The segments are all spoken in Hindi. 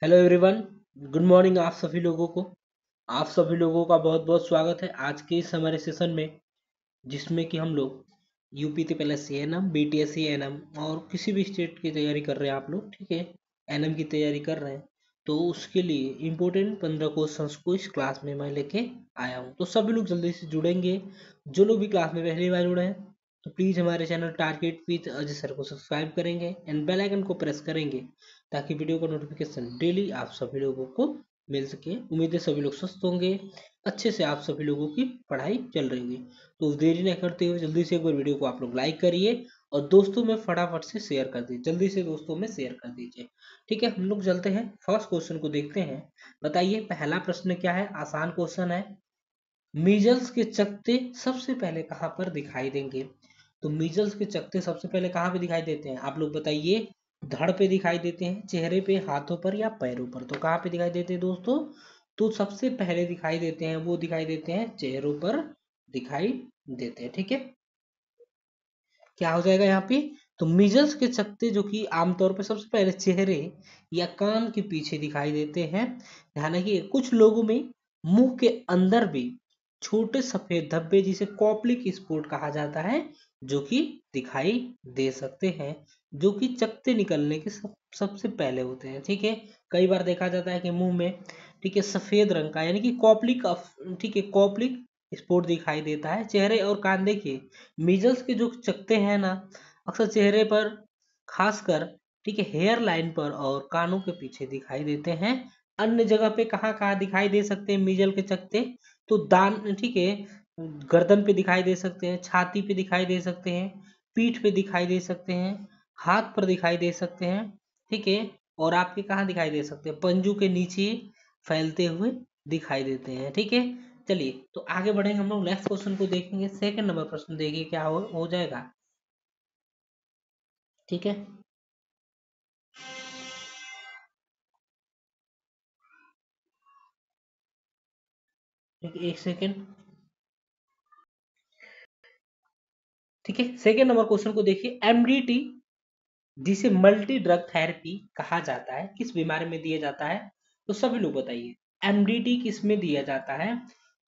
Hello everyone, good morning. आप सभी लोगों का बहुत बहुत स्वागत है आज के इस हमारे सेशन में, जिसमें कि हम लोग UP plus ANM, BTSC ANM और किसी भी स्टेट की तैयारी कर रहे हैं। आप लोग ठीक है, एएनएम की तैयारी कर रहे हैं तो उसके लिए इम्पोर्टेंट 15 क्वेश्चंस को इस क्लास में मैं लेके आया हूँ। तो सभी लोग जल्दी से जुड़ेंगे। जो लोग भी क्लास में पहली बार जुड़े हैं तो प्लीज़ हमारे channel target with Ajay sir को सब्सक्राइब करेंगे एंड बेल आइकन को प्रेस करेंगे ताकि वीडियो का नोटिफिकेशन डेली आप सभी लोगों को मिल सके। उम्मीद है सभी लोग स्वस्थ होंगे, अच्छे से आप सभी लोगों की पढ़ाई चल रही होगी। तो देरी न करते हुए जल्दी से एक बार वीडियो को आप लोग लाइक करिए और दोस्तों में फटाफट से शेयर कर दीजिए। जल्दी से दोस्तों में शेयर कर दीजिए। ठीक है, हम लोग चलते हैं फर्स्ट क्वेश्चन को देखते हैं। बताइए पहला प्रश्न क्या है। आसान क्वेश्चन है। मीजल्स के चकत्ते सबसे पहले कहाँ पर दिखाई देंगे? तो मीजल्स के चकत्ते सबसे पहले कहाँ पे दिखाई देते हैं? आप लोग बताइए। धड़ पे दिखाई देते हैं, चेहरे पे, हाथों पर या पैरों पर? तो कहाँ पे दिखाई देते हैं दोस्तों? तो सबसे पहले दिखाई देते हैं, वो दिखाई देते हैं चेहरों पर दिखाई देते हैं। ठीक है, क्या हो जाएगा यहाँ पे? तो मीजल्स के चकत्ते जो कि आमतौर पर सबसे पहले चेहरे या कान के पीछे दिखाई देते हैं। ध्यान रखिए, कुछ लोगों में मुंह के अंदर भी छोटे सफेद धब्बे जिसे कॉप्लिक स्पॉट कहा जाता है जो कि दिखाई दे सकते हैं, जो कि चकत्ते निकलने के सबसे पहले होते हैं। ठीक है, कई बार देखा जाता है कि मुंह में ठीक है सफेद रंग का यानी कि कॉप्लिक ठीक है कॉप्लिक स्पॉट दिखाई देता है। चेहरे और कान देखिए, मीजल्स के जो चकत्ते हैं ना, अक्सर चेहरे पर, खासकर ठीक है हेयर लाइन पर और कानों के पीछे दिखाई देते हैं। अन्य जगह पे कहाँ कहाँ दिखाई दे सकते हैं मीजल के चकत्ते? तो दान ठीक है गर्दन पे दिखाई दे सकते हैं, छाती पे दिखाई दे सकते हैं, पीठ पे दिखाई दे सकते हैं, हाथ पर दिखाई दे सकते हैं। ठीक है, और आपके कहाँ दिखाई दे सकते हैं? पंजू के नीचे फैलते हुए दिखाई देते हैं। ठीक है, चलिए तो आगे बढ़ेंगे। हम लोग नेक्स्ट क्वेश्चन को देखेंगे। सेकंड नंबर प्रश्न देखिए क्या हो जाएगा। ठीक है, ठीक है, एक सेकंड। ठीक है, सेकंड नंबर क्वेश्चन को देखिए। एमडीटी जिसे मल्टी ड्रग थेरेपी कहा जाता है किस बीमारी में दिया जाता है? तो सभी लोग बताइए, एमडीटी किस में दिया जाता है?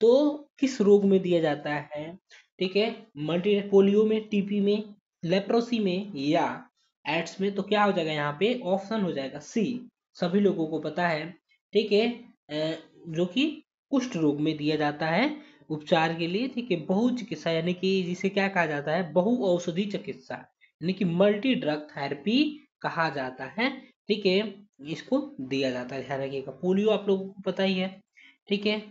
तो किस रोग में दिया जाता है? ठीक है, मल्टी पोलियो में, टीपी में, लेप्रोसी में या एड्स में? तो क्या हो जाएगा यहाँ पे? ऑप्शन हो जाएगा सी, सभी लोगों को पता है। ठीक है, जो कि कुष्ठ रोग में दिया जाता है उपचार के लिए। ठीक है, बहु चिकित्सा यानी कि जिसे क्या कहा जाता है? बहु औषधि चिकित्सा यानी कि मल्टी ड्रग थेरेपी कहा जाता है। ठीक है, इसको दिया जाता है। ध्यान रखिएगा, पोलियो आप लोगों को पता ही है। ठीक है,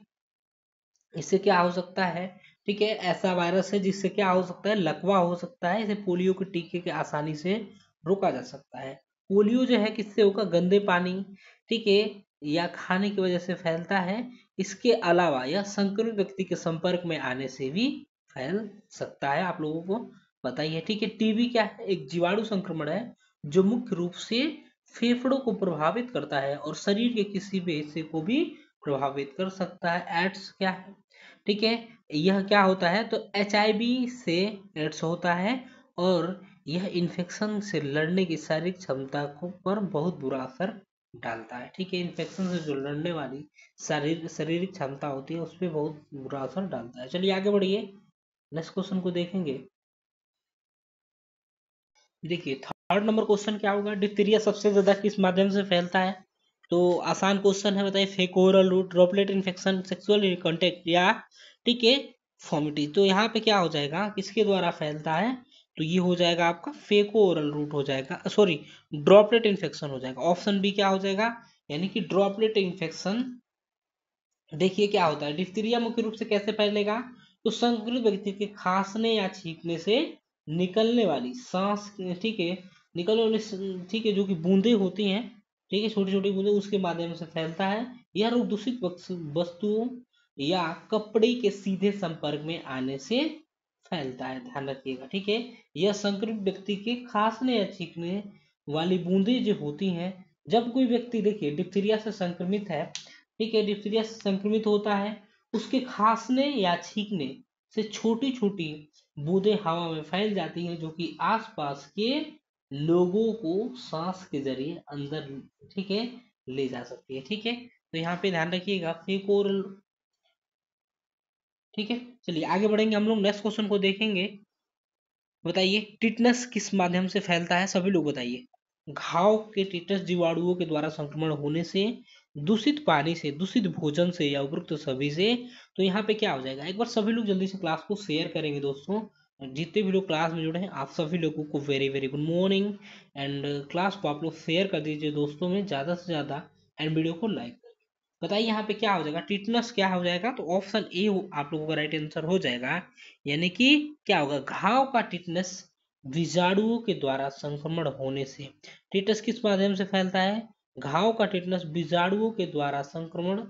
इससे क्या हो सकता है? ठीक है, ऐसा वायरस है जिससे क्या हो सकता है? लकवा हो सकता है। इसे पोलियो के टीके के आसानी से रोका जा सकता है। पोलियो जो है किससे होगा? गंदे पानी ठीक है या खाने की वजह से फैलता है। इसके अलावा यह संक्रमित व्यक्ति के संपर्क में आने से भी फैल सकता है, आप लोगों को पता ही है। ठीक है, टीबी क्या है? एक जीवाणु संक्रमण है जो मुख्य रूप से फेफड़ों को प्रभावित करता है और शरीर के किसी भी हिस्से को भी प्रभावित कर सकता है। एड्स क्या है? ठीक है, यह क्या होता है? तो एचआईवी से एड्स होता है और यह इन्फेक्शन से लड़ने की शारीरिक क्षमता को पर बहुत बुरा असर डालता है। ठीक है, इन्फेक्शन से जो लड़ने वाली शारीरिक क्षमता होती है उस पर बहुत बुरा असर डालता है। चलिए आगे बढ़िए, नेक्स्ट क्वेश्चन को देखेंगे। देखिए थर्ड नंबर क्वेश्चन क्या होगा? डिप्थीरिया सबसे ज्यादा किस माध्यम से फैलता है? तो आसान क्वेश्चन है, बताइए। Faecal oral route, droplet infection, sexual contact या ठीक है फॉमिटी? तो यहाँ पे क्या हो जाएगा? किसके द्वारा फैलता है? तो ये हो जाएगा आपका फेको ओरल रूट हो जाएगा, सॉरी ड्रॉपलेट इन्फेक्शन हो जाएगा। ऑप्शन बी क्या हो जाएगा? यानी कि ड्रॉपलेट इन्फेक्शन। देखिए क्या होता है, डिphtheria मुख्य रूप से कैसे फैलेगा? तो संक्रमित व्यक्ति के खांसने या छींकने से निकलने वाली सांस ठीक है निकलने वाली ठीक है जो कि बूंदे होती हैं, ठीक है छोटी छोटी बूंदे, उसके माध्यम से फैलता है। यह रोग दूषित वस्तुओं या कपड़े के सीधे संपर्क में आने से फैलता है। ध्यान रखिएगा। ठीक है, यह संक्रमित व्यक्ति के खांसने या छींकने वाली बूंदे जो होती हैं, जब कोई व्यक्ति देखिए डिप्थीरिया से संक्रमित है, ठीक है डिप्थीरिया से संक्रमित होता है, उसके खांसने या छींकने से छोटी छोटी बूंदें हवा में फैल जाती हैं जो कि आसपास के लोगों को सांस के जरिए अंदर ठीक है ले जा सकती है। ठीक है, तो यहाँ पे ध्यान रखिएगा फेकोरल। ठीक है, चलिए आगे बढ़ेंगे हम लोग, नेक्स्ट क्वेश्चन को देखेंगे। बताइए टिटनस किस माध्यम से फैलता है, सभी लोग बताइए। घाव के टिटनस जीवाणुओं के द्वारा संक्रमण होने से, दूषित पानी से, दूषित भोजन से, या उपरोक्त सभी से। तो यहाँ पे क्या हो जाएगा, एक बार सभी लोग जल्दी से क्लास को शेयर करेंगे दोस्तों। जितने भी लोग क्लास में जुड़े हैं आप सभी लोगों को very very good morning. And class को आप लोग शेयर कर दीजिए दोस्तों में ज़्यादा से ज़्यादा, एंड वीडियो को लाइक। बताइए यहाँ पे क्या हो जाएगा, टिटनस क्या हो जाएगा, तो ऑप्शन ए आप लोगों का राइट आंसर हो जाएगा। यानी कि क्या होगा, घाव का टिटनस विजाणुओं के द्वारा संक्रमण होने से। टिटनस किस माध्यम से फैलता है, घाव का टिटनस बीजाणुओं के द्वारा संक्रमण,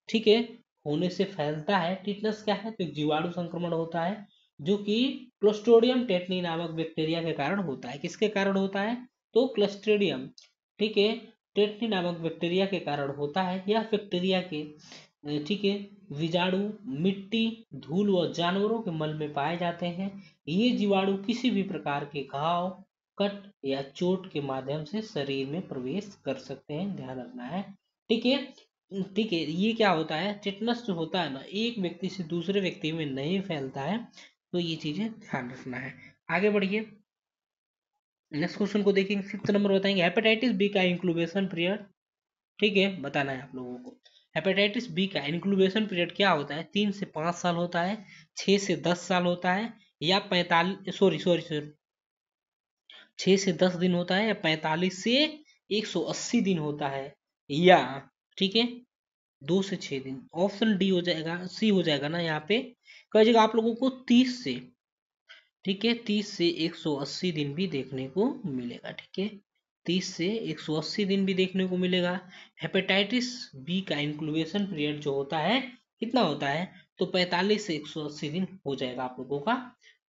ठीक है, होने से फैलता है। टिटनस क्या है, तो एक जीवाणु संक्रमण होता है जो कि क्लोस्ट्रिडियम टेटनी नामक बैक्टीरिया के कारण होता है। किसके कारण होता है, तो क्लोस्ट्रिडियम, ठीक है, टेटनी नामक बैक्टीरिया के कारण होता है। यह बैक्टीरिया के, ठीक है, विजाणु मिट्टी, धूल व जानवरों के मल में पाए जाते हैं। ये जीवाणु किसी भी प्रकार के घाव, कट या चोट के माध्यम से शरीर में प्रवेश कर सकते हैं, ध्यान रखना है। ठीक है, ठीक है, ये क्या होता है, टिटनस जो होता है ना, एक व्यक्ति से दूसरे व्यक्ति में नहीं फैलता है। तो ये चीजें ध्यान रखना है। आगे बढ़िए, नेक्स्ट क्वेश्चन को देखेंगे, फिफ्थ नंबर बताएंगे हेपेटाइटिस बी का इंक्लूबेशन पीरियड। ठीक है, बताना है आप लोगों को। हेपेटाइटिस बी का इंक्लूबेशन पीरियड क्या होता है, 3 से 5 साल होता है, 6 से 10 साल होता है, या 45 6 से 10 दिन होता है, या 45 से 180 दिन होता है, या, ठीक है, 2 से 6 दिन। ऑप्शन डी हो जाएगा, सी हो जाएगा ना यहाँ पे। कह जगह आप लोगों को 30 से, ठीक है, 30 से 180 दिन भी देखने को मिलेगा। ठीक है, 30 से 180 दिन भी देखने को मिलेगा। हेपेटाइटिस बी का इंक्लूबेशन पीरियड जो होता है कितना होता है, तो 45 से 180 दिन हो जाएगा आप लोगों का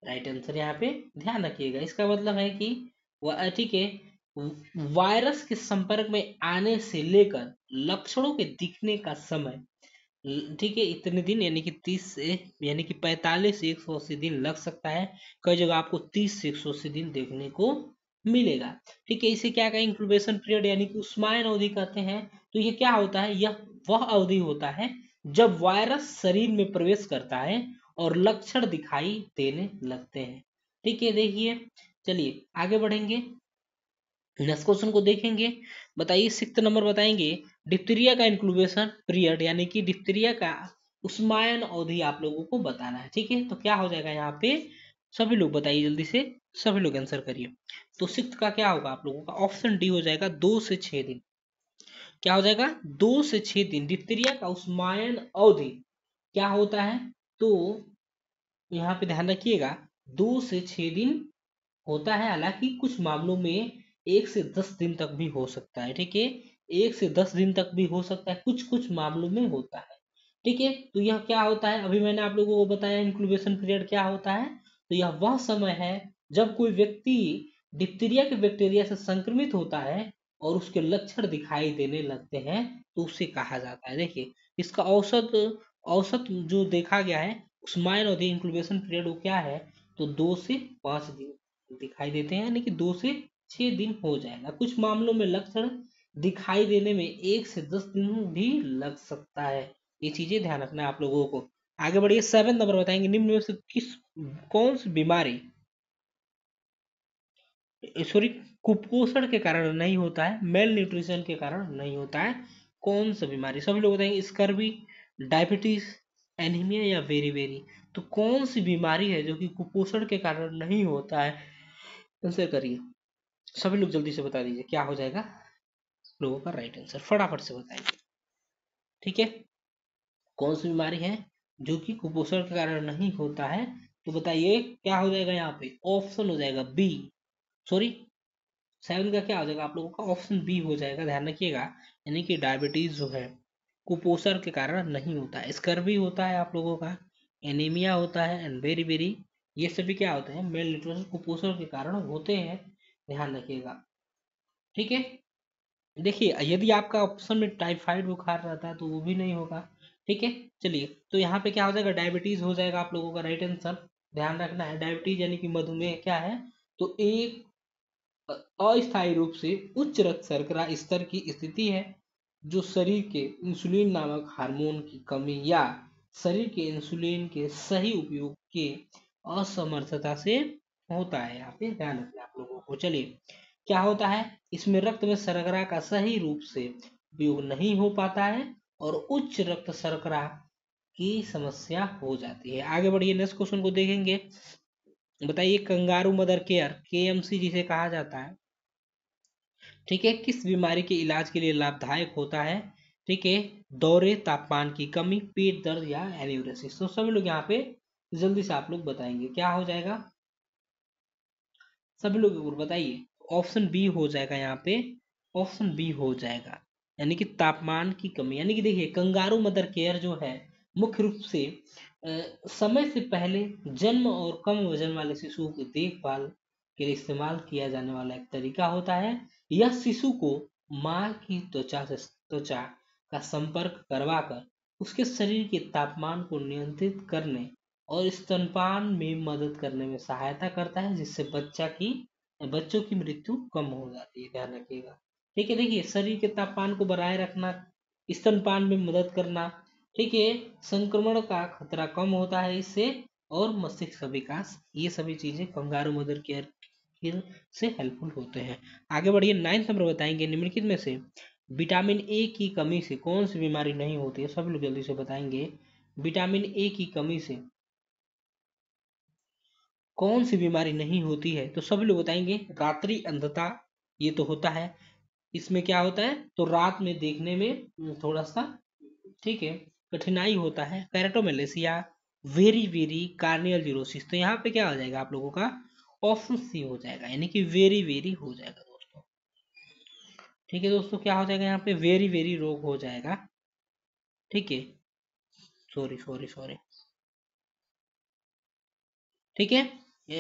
राइट आंसर। यहाँ पे ध्यान रखिएगा, इसका मतलब है कि वह, ठीक है, वायरस के संपर्क में आने से लेकर लक्षणों के दिखने का समय, ठीक है, इतने दिन, यानी कि 45 से 180 दिन लग सकता है। कई जगह आपको 30 से 180 दिन देखने को मिलेगा। ठीक है, इसे क्या कहें, इंक्यूबेशन पीरियड यानी कि उष्मायन अवधि कहते हैं। तो ये क्या होता है, यह वह अवधि होता है जब वायरस शरीर में प्रवेश करता है और लक्षण दिखाई देने लगते हैं। ठीक है, देखिए, चलिए आगे बढ़ेंगे, नेक्स्ट क्वेश्चन को देखेंगे। बताइए सिक्स्थ नंबर बताएंगे, डिप्थीरिया का इंक्लूबेशन पीरियड, यानी कि डिप्थीरिया का उष्मायन अवधि आप लोगों को बताना है। ठीक है, तो क्या हो जाएगा यहाँ पे, सभी लोग बताइए जल्दी से, सभी लोग आंसर करिए। तो सिक्स्थ का क्या होगा आप लोगों का, ऑप्शन डी हो जाएगा, 2 से 6 दिन। क्या हो जाएगा, 2 से 6 दिन डिप्थीरिया का उष्मायन अवधि क्या होता है, तो यहाँ पे ध्यान रखिएगा 2 से 6 दिन होता है। हालांकि कुछ मामलों में 1 से 10 दिन तक भी हो सकता है। ठीक है, 1 से 10 दिन तक भी हो सकता है, कुछ कुछ मामलों में होता है। ठीक है, तो यह क्या होता है, अभी मैंने आप लोगों को बताया इंक्लूबेशन पीरियड क्या होता है। तो यह वह समय है जब कोई व्यक्ति डिप्थीरिया के बैक्टीरिया से संक्रमित होता है और उसके लक्षण दिखाई देने लगते हैं, तो उसे कहा जाता है। देखिए, इसका औसत औसत जो देखा गया है, उस्माइल अवधि इंक्लूबेशन पीरियड वो क्या है, तो 2 से 5 दिन दिखाई देते हैं, यानी कि 2 से 6 दिन हो जाएगा। कुछ मामलों में लक्षण दिखाई देने में 1 से 10 दिन भी लग सकता है। ये चीजें ध्यान रखना है आप लोगों को। आगे बढ़िए, 7 नंबर बताएंगे, निम्न में से कौन सी बीमारी, सॉरी, कुपोषण के कारण नहीं होता है, मेल न्यूट्रिशन के कारण नहीं होता है। कौन सा बीमारी, सभी लोग बताएंगे, स्कर्वी, डायबिटीज, एनीमिया, या वेरी वेरी। तो कौन सी बीमारी है जो कि कुपोषण के कारण नहीं होता है, आंसर करिए, सभी लोग जल्दी से बता दीजिए क्या हो जाएगा लोगों का राइट आंसर, फटाफट से बताइए। ठीक है, कौन सी बीमारी है जो कि कुपोषण के कारण नहीं होता है, तो बताइए क्या हो जाएगा यहाँ पे, ऑप्शन हो जाएगा बी, सॉरी, 7 का क्या हो जाएगा आप लोगों का, ऑप्शन बी हो जाएगा, ध्यान रखिएगा। यानी कि डायबिटीज जो है कुपोषण के कारण नहीं होता है, स्कर्वी होता है आप लोगों का, एनीमिया होता है, एंड वेरी वेरी, ये सभी क्या होते हैं, मेल न्यूट्रिशन कुपोषण के कारण होते हैं, ध्यान रखिएगा। ठीक है, देखिए यदि आपका ऑप्शन में टाइफाइड बुखार रहता है तो वो भी नहीं होगा। ठीक है, चलिए, तो यहाँ पे क्या हो जाएगा, डायबिटीज हो जाएगा आप लोगों का राइट आंसर, ध्यान रखना है। डायबिटीज यानी कि मधुमेह क्या है, तो एक अस्थायी रूप से उच्च रक्त शर्करा स्तर की स्थिति है। जो शरीर के इंसुलिन नामक हार्मोन की कमी या शरीर के इंसुलिन के सही उपयोग के असमर्थता से होता है। यहाँ पे ध्यान रखिए आप लोगों को। चलिए, क्या होता है, इसमें रक्त में शर्करा का सही रूप से उपयोग नहीं हो पाता है और उच्च रक्त शर्करा की समस्या हो जाती है। आगे बढ़िए, नेक्स्ट क्वेश्चन को देखेंगे। बताइए, कंगारू मदर केयर केएमसी जिसे कहा जाता है, ठीक है, किस बीमारी के इलाज के लिए लाभदायक होता है? ठीक है, दौरे, तापमान की कमी, पेट दर्द या एन्यूरेसिस। तो सभी लोग यहाँ पे जल्दी से आप लोग बताएंगे क्या हो जाएगा, सभी लोग एक बार बताइए। ऑप्शन बी हो जाएगा यहाँ पे, ऑप्शन बी हो जाएगा, यानी कि तापमान की कमी। यानी कि देखिए, कंगारू मदर केयर जो है मुख्य रूप से समय से पहले जन्म और कम वजन वाले शिशुओं की देखभाल के लिए इस्तेमाल किया जाने वाला एक तरीका होता है। यह शिशु को माँ की त्वचा से त्वचा का संपर्क करवाकर उसके शरीर के तापमान को नियंत्रित करने और स्तनपान में मदद करने में सहायता करता है, जिससे बच्चों की मृत्यु कम हो जाती है। ध्यान रखिएगा। ठीक है, देखिए, शरीर के तापमान को बनाए रखना, स्तनपान में मदद करना, ठीक है, संक्रमण का खतरा कम होता है इससे, और मस्तिष्क का विकास, ये सभी चीजें कंगारू मदर केयर से हेल्पफुल होते हैं। आगे बढ़िए, 9th नंबर बताएंगे, निम्नलिखित में से विटामिन ए की कमी से कौन सी बीमारी नहीं होती है? सभी लोग जल्दी से बताएंगे, विटामिन ए की कमी से कौन सी बीमारी नहीं होती है? तो सभी लोग बताएंगे, रात्रि अंधता, ये तो होता है। इसमें क्या होता है, तो रात में देखने में थोड़ा सा, ठीक है, कठिनाई होता है। कैरेटोमेलेसिया, वेरी वेरी कार्नियल जीरोसिस। तो यहाँ पे क्या हो जाएगा आप लोगों का, ऑप्शन सी हो जाएगा, यानी कि वेरी वेरी हो जाएगा दोस्तों। ठीक है दोस्तों, क्या हो जाएगा यहाँ पे, वेरी वेरी रोग हो जाएगा। ठीक है, सॉरी सॉरी सॉरी, ठीक है,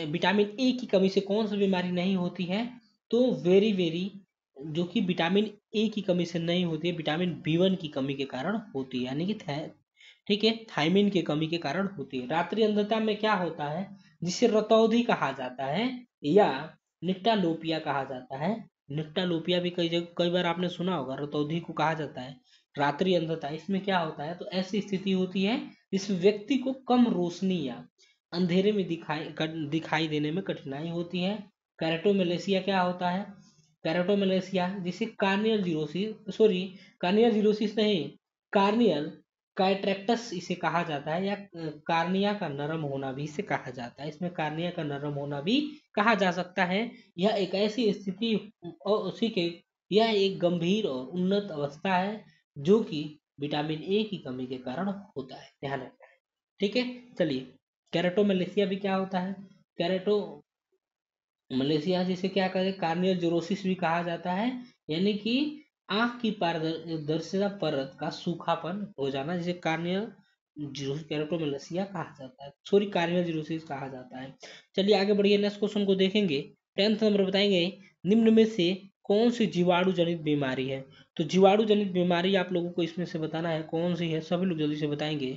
विटामिन ए की कमी से कौन सी बीमारी नहीं होती है? तो वेरी वेरी, जो कि विटामिन ए की कमी से नहीं होती है, विटामिन बी1 की कमी के कारण होती है, यानी कि ठीक है, थायमिन की कमी के कारण होती है। रात्रि अंधता में क्या होता है, जिसे रतौंधी कहा जाता है या निक्टालोपिया कहा जाता है। निक्टालोपिया भी कई बार आपने सुना होगा, रतौंधी को कहा जाता है रात्रि अंधता। इसमें क्या होता है, तो ऐसी स्थिति होती है जिसमें व्यक्ति को कम रोशनी या अंधेरे में दिखाई देने में कठिनाई होती है। कैरेटोमेलेसिया क्या होता है, कैरेटोमेलेसिया जिसे corneal xerosis, sorry, corneal xerosis नहीं, कार्नियल काइट्रेक्टस इसे कहा जाता है, या कार्निया का नरम होना भी इसे कहा जाता है। इसमें कार्निया का नरम होना भी कहा जा सकता है। यह एक ऐसी स्थिति और उसी के यह एक गंभीर और उन्नत अवस्था है जो कि विटामिन ए की कमी के कारण होता है। ध्यान रखना है। ठीक है, चलिए, कैरेटोमेलेसिया भी क्या होता है, कैरेटो मलेशिया जिसे क्या कहें, कार्नियल जोरोसिस भी कहा जाता है, यानी कि आंख की पारदर्शिता परत का सूखापन हो जाना, जिसे कार्नियल जीरोसिस कैरेटोमेलेसिया कहा जाता है, सॉरी, कार्नियल जीरोसिस कहा जाता है। चलिए आगे बढ़िए, नेक्स्ट क्वेश्चन को देखेंगे। 10th नंबर बताएंगे, निम्न में से कौन सी जीवाणु जनित बीमारी है? तो जीवाणु जनित बीमारी आप लोगों को इसमें से बताना है कौन सी है, सभी लोग जल्दी से बताएंगे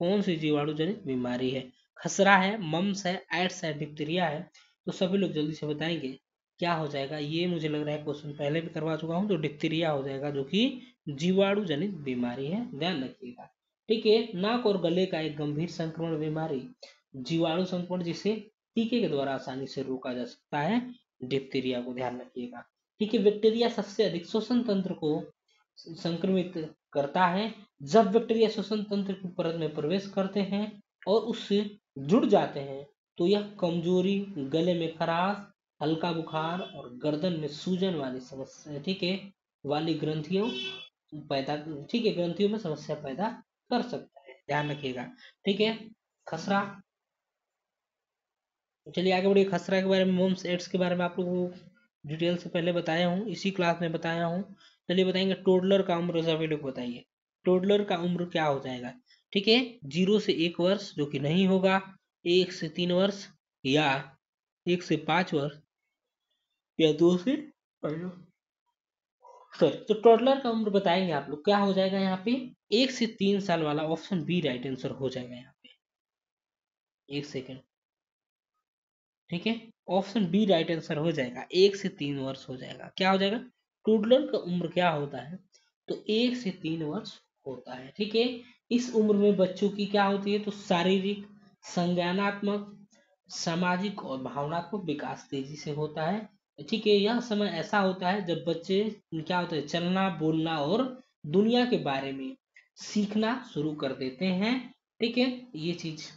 कौन सी जीवाणु जनित बीमारी है। खसरा है, मम्स है, एड्स है, डिप्थीरिया है। तो सभी लोग जल्दी से बताएंगे क्या हो जाएगा। ये मुझे लग रहा है क्वेश्चन पहले भी करवा चुका हूँ, तो डिप्थीरिया हो जाएगा, जो कि जीवाणु जनित बीमारी है। ध्यान रखिएगा। ठीक है, नाक और गले का एक गंभीर संक्रमण बीमारी, जीवाणु संक्रमण, जिसे टीके के द्वारा आसानी से रोका जा सकता है, डिप्थीरिया को ध्यान रखिएगा। ठीक है, बैक्टीरिया सबसे अधिक श्वसन तंत्र को संक्रमित करता है। जब बैक्टीरिया श्वसन तंत्र की परत में प्रवेश करते हैं और उससे जुड़ जाते हैं, तो यह कमजोरी, गले में खराश, हल्का बुखार और गर्दन में सूजन वाली समस्या, ठीक है, वाली ग्रंथियों पैदा, ठीक है, ग्रंथियों में समस्या पैदा कर सकता है। ध्यान रखिएगा। ठीक है, खसरा, चलिए आगे बढ़िए। खसरा के बारे में, मोम्स एड्स के बारे में आप लोगों को डिटेल से पहले बताया हूँ, इसी क्लास में बताया हूँ। चलिए बताएंगे, टोडलर का उम्र सभी लोग बताइए, टोडलर का उम्र क्या हो जाएगा? ठीक है, 0 से 1 वर्ष, जो कि नहीं होगा, 1 से 3 वर्ष, या 1 से 5 वर्ष, या 2 से, सॉरी, तो टोडलर का उम्र बताएंगे आप लोग, क्या हो जाएगा यहाँ पे, 1 से 3 साल वाला, ऑप्शन बी राइट आंसर हो जाएगा यहाँ पे। 1 सेकेंड, ठीक है, ऑप्शन बी राइट आंसर हो जाएगा, 1 से 3 वर्ष हो जाएगा। क्या हो जाएगा, टूडलर का उम्र क्या होता है, तो 1 से 3 वर्ष होता है। ठीक है, इस उम्र में बच्चों की क्या होती है, तो शारीरिक, संज्ञानात्मक, सामाजिक और भावनात्मक विकास तेजी से होता है। ठीक है, यह समय ऐसा होता है जब बच्चे क्या होता है, चलना, बोलना और दुनिया के बारे में सीखना शुरू कर देते हैं। ठीक है, ये चीज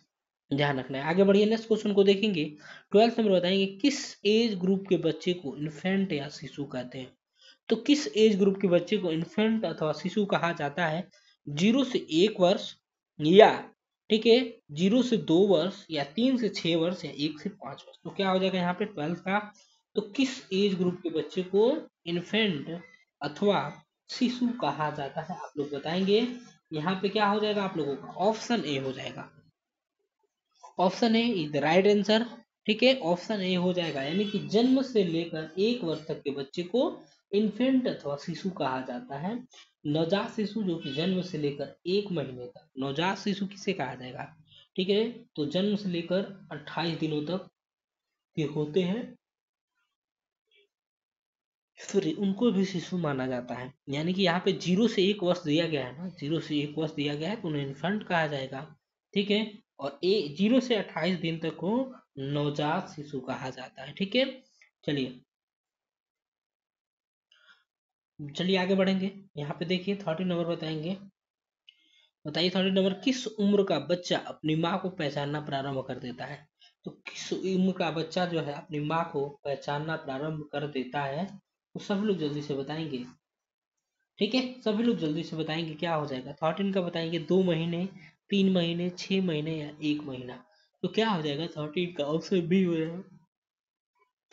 ध्यान रखना है। आगे बढ़िए, नेक्स्ट क्वेश्चन को देखेंगे। 12th नंबर बताएंगे, किस एज ग्रुप के बच्चे को इन्फेंट या शिशु कहते हैं। तो किस एज ग्रुप के बच्चे को इन्फेंट अथवा शिशु कहा जाता है, 0 से 1 वर्ष, या ठीक है 0 से 2 वर्ष, या 3 से 6 वर्ष, या 1 से 5 वर्ष। तो क्या हो जाएगा यहाँ पे 12th का, तो किस एज ग्रुप के बच्चे को इन्फेंट अथवा शिशु कहा जाता है, आप लोग बताएंगे। यहाँ पे क्या हो जाएगा आप लोगों का, ऑप्शन ए हो जाएगा। Option A is the right answer. ठीक है, ऑप्शन ए हो जाएगा, यानी कि जन्म से लेकर 1 वर्ष तक के बच्चे को इन्फेंट अथवा शिशु कहा जाता है। नवजात शिशु जो कि जन्म से लेकर 1 महीने तक, नवजात शिशु किसे कहा जाएगा, ठीक है, तो जन्म से लेकर 28 दिनों तक के होते हैं, फिर उनको भी शिशु माना जाता है। यानी कि यहाँ पे 0 से 1 वर्ष दिया गया है ना, 0 से 1 वर्ष दिया गया है तो उन्हें इन्फेंट कहा जाएगा। ठीक है, और 0 से 28 दिन तक को नवजात शिशु कहा जाता है। ठीक है, चलिए चलिए आगे बढ़ेंगे। यहाँ पे देखिए 30 नंबर बताएंगे। बताइए 30 नंबर, किस उम्र का बच्चा अपनी माँ को पहचानना प्रारंभ कर देता है। तो किस उम्र का बच्चा जो है अपनी माँ को पहचानना प्रारंभ कर देता है, तो सब लोग जल्दी से बताएंगे। ठीक है, सभी लोग जल्दी से बताएंगे क्या हो जाएगा। 13 का बताएंगे 2 महीने, 3 महीने, 6 महीने, या 1 महीना। तो क्या हो जाएगा, 13 का ऑप्शन बी हो जाएगा।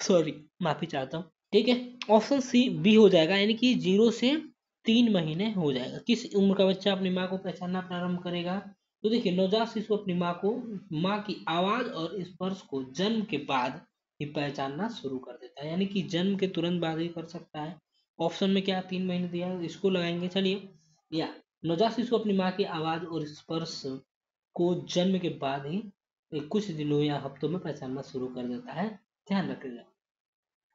सॉरी, माफी चाहता हूँ। ठीक है, ऑप्शन सी बी हो जाएगा, यानी कि 0 से 3 महीने हो जाएगा। किस उम्र का बच्चा अपनी माँ को पहचानना प्रारंभ करेगा, तो देखिए नवजात शिशु अपनी माँ की आवाज और स्पर्श को जन्म के बाद ही पहचानना शुरू कर देता है, यानी कि जन्म के तुरंत बाद ही कर सकता है। ऑप्शन में क्या 3 महीने दिया है, इसको लगाएंगे। चलिए, या नवजात शिशु अपनी माँ की आवाज और स्पर्श को जन्म के बाद ही कुछ दिनों या हफ्तों में पहचानना शुरू कर देता है। ध्यान रखिएगा।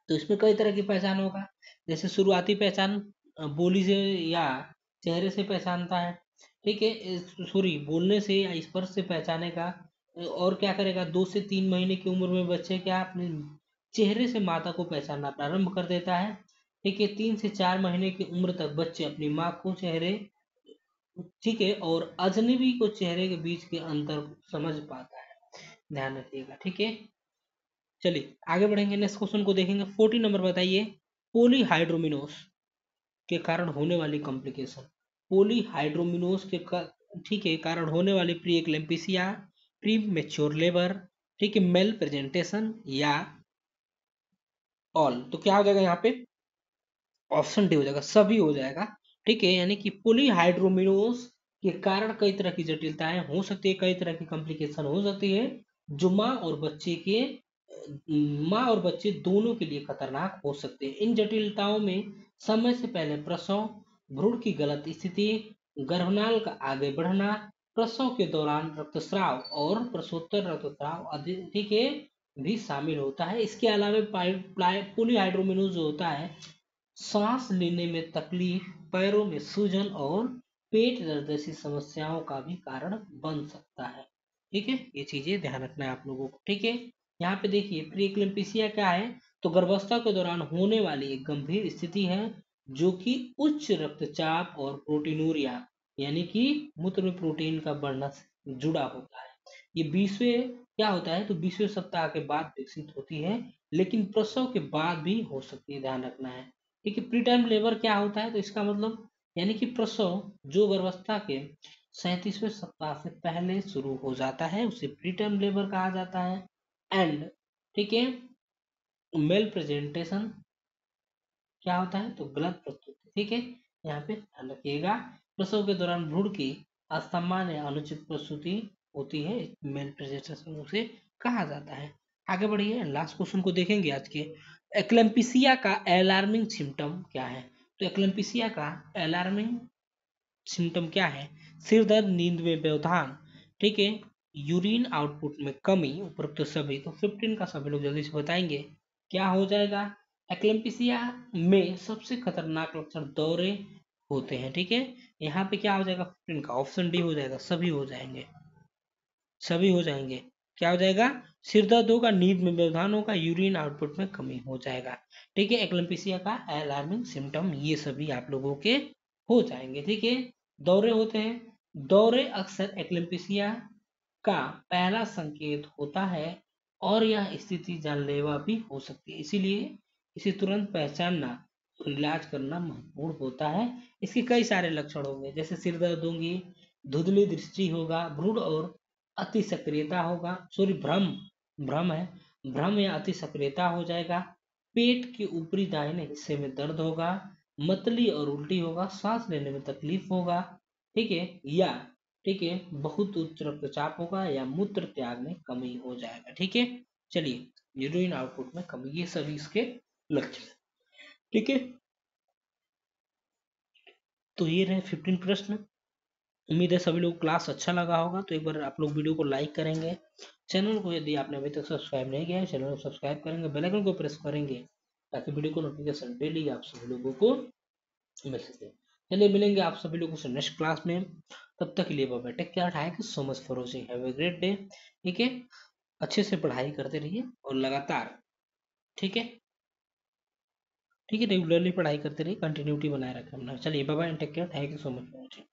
तो इसमें कई तरह की पहचान होगा, जैसे शुरुआती पहचान बोली से या चेहरे से पहचानता है। ठीक है, सॉरी बोलने से या स्पर्श से पहचानेगा। और क्या करेगा, 2 से 3 महीने की उम्र में बच्चे क्या अपने चेहरे से माता को पहचानना प्रारंभ कर देता है। ठीक है, 3 से 4 महीने की उम्र तक बच्चे अपनी माँ को चेहरे, ठीक है, और अजनबी को चेहरे के बीच के अंतर समझ पाता है। ध्यान रखिएगा। ठीक है, चलिए आगे बढ़ेंगे, नेक्स्ट क्वेश्चन को देखेंगे। 14 नंबर बताइए, पोलीहाइड्रोमिनोस के कारण होने वाली कॉम्प्लिकेशन। पोलीहाइड्रोमिनोस के ठीक है कारण होने वाली प्री एक्लेम्पिसिया, प्री मेच्योर लेबर, ठीक है, मेल प्रेजेंटेशन, या ऑल। तो क्या हो जाएगा यहाँ पे, ऑप्शन डी हो जाएगा, सभी हो जाएगा। ठीक है, यानी कि पोलीहाइड्रोमिनोस के कारण कई तरह की जटिलताएं हो सकती है, कई तरह की कॉम्प्लिकेशन हो सकती है, जो माँ और बच्चे दोनों के लिए खतरनाक हो सकते हैं। इन जटिलताओं में समय से पहले प्रसव, भ्रूण की गलत स्थिति, गर्भनाल का आगे बढ़ना, प्रसव के दौरान रक्तस्राव और प्रसवोत्तर रक्तस्राव अधिक, ठीक है, भी शामिल होता है। इसके अलावा पोलीहाइड्रोमिनोस जो होता है, सांस लेने में तकलीफ, पैरों में सूजन और पेट दर्द जैसी समस्याओं का भी कारण बन सकता है। ठीक है, ये चीजें ध्यान रखना है आप लोगों को। ठीक है, यहाँ पे देखिए प्रीएक्लेम्पिसिया क्या है, तो गर्भावस्था के दौरान होने वाली एक गंभीर स्थिति है जो कि उच्च रक्तचाप और प्रोटीनूरिया, यानी कि मूत्र में प्रोटीन का बढ़ना से जुड़ा होता है। ये 20वें क्या होता है, तो 20वें सप्ताह के बाद विकसित होती है, लेकिन प्रसव के बाद भी हो सकती है। ध्यान रखना है। ठीक है, प्री टाइम लेबर क्या होता है, तो इसका मतलब यानी कि प्रसव जो गर्भावस्था के 37वें सप्ताह से पहले शुरू हो जाता है उसे प्री टर्म लेबर कहा जाता है। एंड ठीक है, मेल प्रेजेंटेशन क्या होता है, तो गलत प्रस्तुति। ठीक है, यहाँ पे ध्यान रखिएगा, प्रसव के दौरान भ्रूण की असामान्य या अनुचित प्रस्तुति होती है, मेल प्रेजेंटेशन उसे कहा जाता है। आगे बढ़िए, लास्ट क्वेश्चन को देखेंगे आज के। एक्लेम्पिसिया का अलार्मिंग सिम्टम क्या है, तो एक्लेम्पिसिया का अलार्मिंग सिम्टम क्या है, सिर दर्द, नींद में व्यवधान, ठीक है, यूरिन आउटपुट में कमी, उपरोक्त सभी। तो 15 का सभी लोग जल्दी से बताएंगे क्या हो जाएगा। एक्लेम्पिसिया में सबसे खतरनाक लक्षण दौरे, होते हैं। ठीक है, यहाँ पे क्या हो जाएगा 15 का ऑप्शन डी हो जाएगा, सभी हो जाएंगे, सभी हो जाएंगे। क्या हो जाएगा, सिर दर्द होगा, नींद में व्यवधान होगा, यूरिन आउटपुट में कमी हो जाएगा। ठीक है, एक्लम्पिसिया का अलार्मिंग सिम्टम ये सभी आप लोगों के हो जाएंगे। ठीक है, दौरे होते हैं, दौरे अक्सर एक्लम्पिसिया का पहला संकेत होता है और यह स्थिति जानलेवा भी हो सकती है, इसीलिए इसे तुरंत पहचानना और इलाज करना महत्वपूर्ण होता है। इसके कई सारे लक्षण होंगे, जैसे सिर दर्द होंगी, धुंधली दृष्टि होगा, भ्रूण और अति सक्रियता होगा, सॉरी भ्रम, भ्रम है, भ्रम या अति सक्रियता हो जाएगा, पेट के ऊपरी दाहिने हिस्से में दर्द होगा, मतली और उल्टी होगा, सांस लेने में तकलीफ होगा। ठीक है, या ठीक है बहुत उच्च रक्तचाप होगा या मूत्र त्याग में कमी हो जाएगा। ठीक है, चलिए यूरिन आउटपुट में कमी, ये सभी इसके लक्षण। ठीक है, तो ये रहे 15 प्रश्न। उम्मीद है सभी लोग क्लास अच्छा लगा होगा, तो एक बार आप लोग वीडियो को लाइक करेंगे, चैनल को यदि आपने अभी तक सब्सक्राइब नहीं किया है चैनल को सब्सक्राइब करेंगे, बेल आइकन को प्रेस करेंगे ताकि वीडियो को नोटिफिकेशन डेली आप सभी लोगों को मिल सके। चलिए मिलेंगे आप सभी लोगों से नेक्स्ट क्लास में, तब तक के लिए bye bye, take care, thank you so much for watching, have a great day. ठीक है, अच्छे से पढ़ाई करते रहिए और लगातार, ठीक है, ठीक है रेगुलरली पढ़ाई करते रहिए, कंटिन्यूटी बनाए रखें अपना। चलिए bye bye, take care, thank you so much for watching.